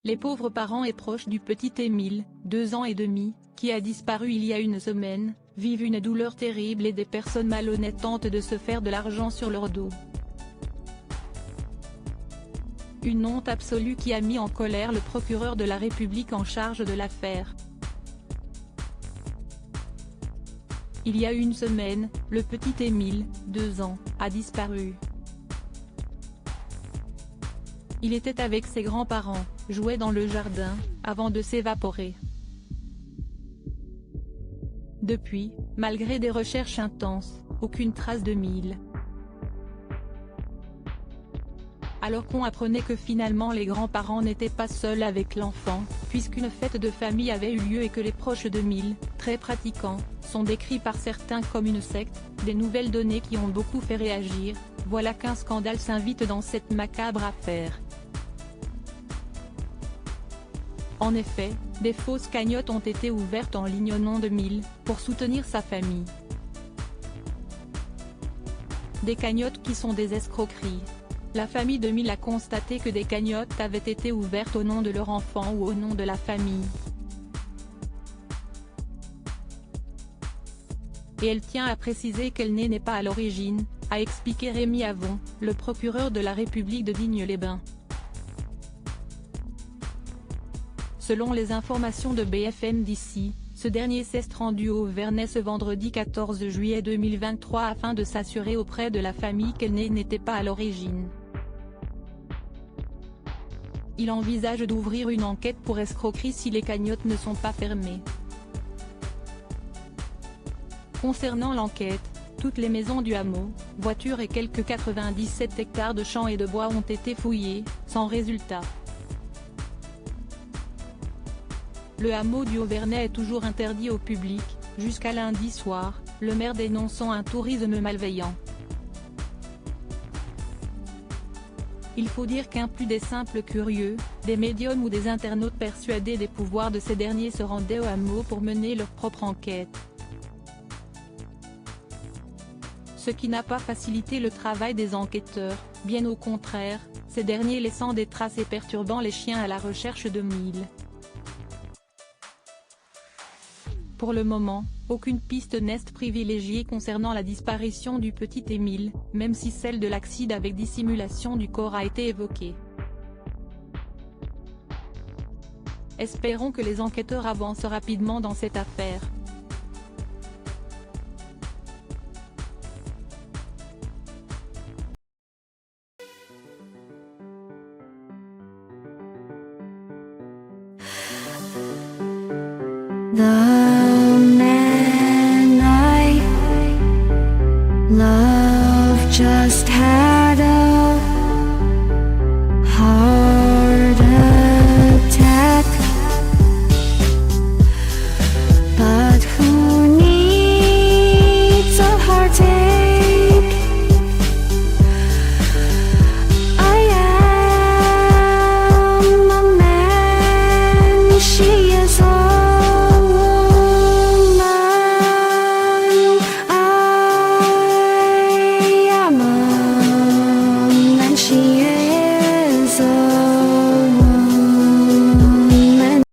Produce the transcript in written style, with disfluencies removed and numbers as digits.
Les pauvres parents et proches du petit Émile, 2 ans et demi, qui a disparu il y a une semaine, vivent une douleur terrible et des personnes malhonnêtes tentent de se faire de l'argent sur leur dos. Une honte absolue qui a mis en colère le procureur de la République en charge de l'affaire. Il y a une semaine, le petit Émile, 2 ans, a disparu. Il était avec ses grands-parents, jouait dans le jardin, avant de s'évaporer. Depuis, malgré des recherches intenses, aucune trace de Mille. Alors qu'on apprenait que finalement les grands-parents n'étaient pas seuls avec l'enfant, puisqu'une fête de famille avait eu lieu et que les proches de Mille, très pratiquants, sont décrits par certains comme une secte, des nouvelles données qui ont beaucoup fait réagir, voilà qu'un scandale s'invite dans cette macabre affaire. En effet, des fausses cagnottes ont été ouvertes en ligne au nom de Mille, pour soutenir sa famille. Des cagnottes qui sont des escroqueries. La famille de Mille a constaté que des cagnottes avaient été ouvertes au nom de leur enfant ou au nom de la famille. Et elle tient à préciser qu'elle n'est pas à l'origine, a expliqué Rémi Avon, le procureur de la République de Digne-les-Bains. Selon les informations de BFM d'ici, ce dernier s'est rendu au Vernet ce vendredi 14 juillet 2023 afin de s'assurer auprès de la famille qu'elle n'était pas à l'origine. Il envisage d'ouvrir une enquête pour escroquerie si les cagnottes ne sont pas fermées. Concernant l'enquête, toutes les maisons du hameau, voitures et quelques 97 hectares de champs et de bois ont été fouillés, sans résultat. Le hameau du Haut-Vernet est toujours interdit au public, jusqu'à lundi soir, le maire dénonçant un tourisme malveillant. Il faut dire qu'un plus des simples curieux, des médiums ou des internautes persuadés des pouvoirs de ces derniers se rendaient au hameau pour mener leur propre enquête. Ce qui n'a pas facilité le travail des enquêteurs, bien au contraire, ces derniers laissant des traces et perturbant les chiens à la recherche de Mille. Pour le moment, aucune piste n'est privilégiée concernant la disparition du petit Émile, même si celle de l'accident avec dissimulation du corps a été évoquée. Espérons que les enquêteurs avancent rapidement dans cette affaire. 나